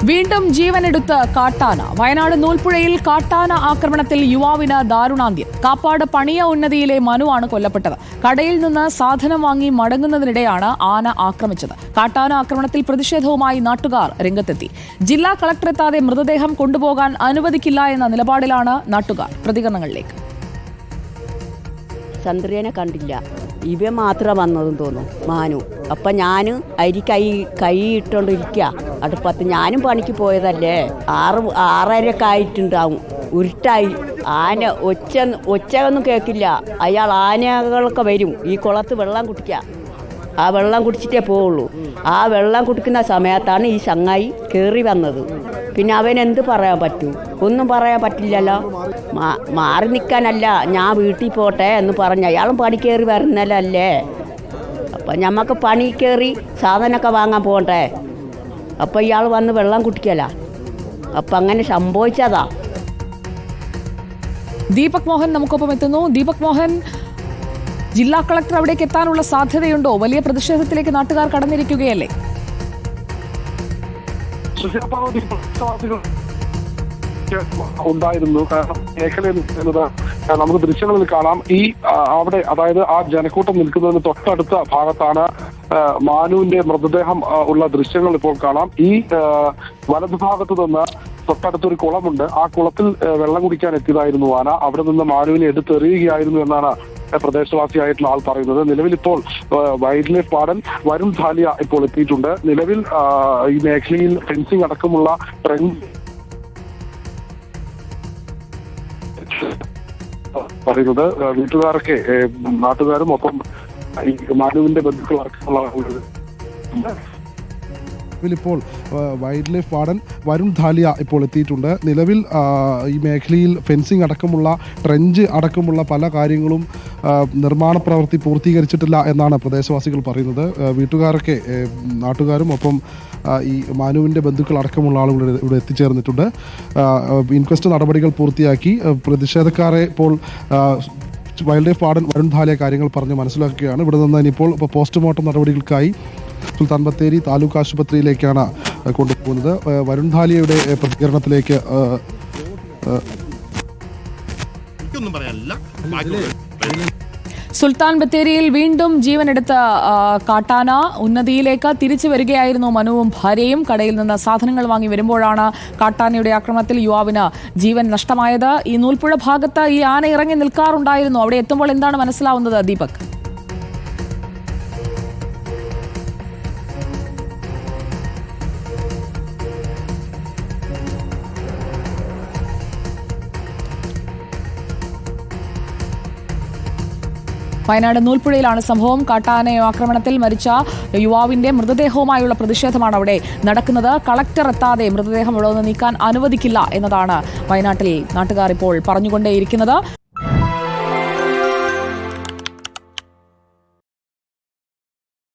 വീണ്ടും ജീവനെടുത്ത് കാട്ടാന. വയനാട് നൂൽപ്പുഴയിൽ കാട്ടാന ആക്രമണത്തിൽ യുവാവിന് ദാരുണാന്ത്യം. കാപ്പാട് പണിയ ഉന്നതിയിലെ മനുവാണ് കൊല്ലപ്പെട്ടത്. കടയിൽ നിന്ന് സാധനം വാങ്ങി മടങ്ങുന്നതിനിടെയാണ് ആന ആക്രമിച്ചത്. കാട്ടാന ആക്രമണത്തിൽ പ്രതിഷേധവുമായി നാട്ടുകാർ രംഗത്തെത്തി. ജില്ലാ കളക്ടർ എത്താതെ മൃതദേഹം കൊണ്ടുപോകാൻ അനുവദിക്കില്ല എന്ന നിലപാടിലാണ് നാട്ടുകാർ. പ്രതികരണങ്ങളിലേക്ക്. ചന്ദ്രനെ കണ്ടില്ല, ഇവ മാത്രം വന്നതെന്ന് തോന്നുന്നു, മാനു. അപ്പം ഞാൻ അരി കൈ ഇട്ടുകൊണ്ടിരിക്കുക അടുപ്പത്ത്. ഞാനും പണിക്ക് പോയതല്ലേ, 6:30 ആയിട്ടുണ്ടാവും. ഉരുട്ടായി. ആന ഒച്ചയൊന്നും കേൾക്കില്ല. അയാൾ ആനകളൊക്കെ വരും ഈ കുളത്ത് വെള്ളം കുടിക്കുക. ആ വെള്ളം കുടിച്ചിട്ടേ പോവുള്ളൂ. ആ വെള്ളം കുടിക്കുന്ന സമയത്താണ് ഈ ചങ്ങായി കയറി വന്നത്. പിന്നെ അവനെന്ത് പറയാൻ പറ്റൂ? ഒന്നും പറയാൻ പറ്റില്ലല്ലോ. മാറി നിൽക്കാനല്ല, ഞാൻ വീട്ടിൽ പോട്ടെ എന്ന് പറഞ്ഞ അയാളും പണി കയറി വരുന്നല്ലേ. അപ്പം ഞമ്മക്ക് പണി കയറി സാധനമൊക്കെ വാങ്ങാൻ പോകണ്ടേ. അപ്പം ഇയാൾ വന്ന് വെള്ളം കുടിക്കല. അപ്പം അങ്ങനെ സംഭവിച്ചതാ. ദീപക് മോഹൻ നമുക്കൊപ്പം എത്തുന്നു. ദീപക് മോഹൻ, ജില്ലാ കളക്ടർ അവിടേക്ക് എത്താനുള്ള സാധ്യതയുണ്ടോ? വലിയ പ്രതിഷേധത്തിലേക്ക് നാട്ടുകാർ കടന്നിരിക്കുകയല്ലേ? ഉണ്ടായിരുന്നു. കാരണം മേഖലയിൽ നിൽക്കുന്നത് നമുക്ക് ദൃശ്യങ്ങളിൽ കാണാം. ഈ അവിടെ, അതായത് ആ ജനക്കൂട്ടം നിൽക്കുന്നതിന് തൊട്ടടുത്ത ഭാഗത്താണ് മാനുവിന്റെ മൃതദേഹം ഉള്ള ദൃശ്യങ്ങൾ ഇപ്പോൾ കാണാം. ഈ വലതുഭാഗത്ത് നിന്ന് തൊട്ടടുത്തൊരു കുളമുണ്ട്. ആ കുളത്തിൽ വെള്ളം കുടിക്കാൻ എത്തിയതായിരുന്നു ആന. അവിടെ നിന്ന് മാനുവിനെ എടുത്തെറിയുകയായിരുന്നു എന്നാണ് പ്രദേശവാസിയായിട്ടുള്ള ആൾ പറയുന്നത്. നിലവിൽ ഇപ്പോൾ വൈൽഡ് ലൈഫ് വാർഡൻ വരുൺ ധാലിയ ഇപ്പോൾ എത്തിയിട്ടുണ്ട്. നിലവിൽ ഈ മേഖലയിൽ ഫെൻസിംഗ് അടക്കമുള്ള പറയുന്നത് വീട്ടുകാരൊക്കെ, നാട്ടുകാരും ഒപ്പം ഈ മാനുവിന്റെ ബന്ധുക്കളടക്കമുള്ള ഇപ്പോൾ വൈൽഡ് ലൈഫ് വാർഡൻ വരുൺ ധാലിയ ഇപ്പോൾ എത്തിയിട്ടുണ്ട്. നിലവിൽ ഈ മേഖലയിൽ ഫെൻസിംഗ് അടക്കമുള്ള ട്രെഞ്ച് അടക്കമുള്ള പല കാര്യങ്ങളും നിർമ്മാണ പ്രവൃത്തി പൂർത്തീകരിച്ചിട്ടില്ല എന്നാണ് പ്രദേശവാസികൾ പറയുന്നത്. വീട്ടുകാരൊക്കെ, നാട്ടുകാരും ഒപ്പം ഈ മാനുവിൻ്റെ ബന്ധുക്കൾ അടക്കമുള്ള ആളുകൾ ഇവിടെ എത്തിച്ചേർന്നിട്ടുണ്ട്. ഇൻക്വസ്റ്റ് നടപടികൾ പൂർത്തിയാക്കി പ്രതിഷേധക്കാരെ ഇപ്പോൾ വൈൽഡ് ലൈഫ് വാർഡൻ വരുൺ ധാലിയ കാര്യങ്ങൾ പറഞ്ഞ് മനസ്സിലാക്കുകയാണ്. ഇവിടെ നിന്ന് ഇനിയിപ്പോൾ പോസ്റ്റ്മോർട്ടം നടപടികൾക്കായി സുൽത്താൻ ബത്തേരി താലൂക്ക് ആശുപത്രിയിലേക്കാണ് കൊണ്ടുപോകുന്നത്. വരുൺ ധാലിയയുടെ പ്രതികരണത്തിലേക്ക് സുൽത്താൻ ബത്തേരിയിൽ വീണ്ടും ജീവനെടുത്ത കാട്ടാന ഉന്നതിയിലേക്ക് തിരിച്ചു വരികയായിരുന്നു മനുവും ഭാര്യയും. കടയിൽ നിന്ന് സാധനങ്ങൾ വാങ്ങി വരുമ്പോഴാണ് കാട്ടാനയുടെ ആക്രമണത്തിൽ യുവാവിന് ജീവൻ നഷ്ടമായത്. ഈ നൂൽപ്പുഴ ഭാഗത്ത് ഈ ആന ഇറങ്ങി നിൽക്കാറുണ്ടായിരുന്നു. അവിടെ എത്തുമ്പോൾ എന്താണ് മനസ്സിലാവുന്നത് ദീപക്? വയനാട് നൂൽപ്പുഴയിലാണ് സംഭവം. കാട്ടാന ആക്രമണത്തിൽ മരിച്ച യുവാവിന്റെ മൃതദേഹവുമായുള്ള പ്രതിഷേധമാണ് അവിടെ നടക്കുന്നത്. കളക്ടർ എത്താതെ മൃതദേഹം ഇവിടെ നിന്ന് നീക്കാൻ അനുവദിക്കില്ല എന്നതാണ് വയനാട്ടിൽ നാട്ടുകാർ ഇപ്പോൾ പറഞ്ഞുകൊണ്ടേയിരിക്കുന്നത്.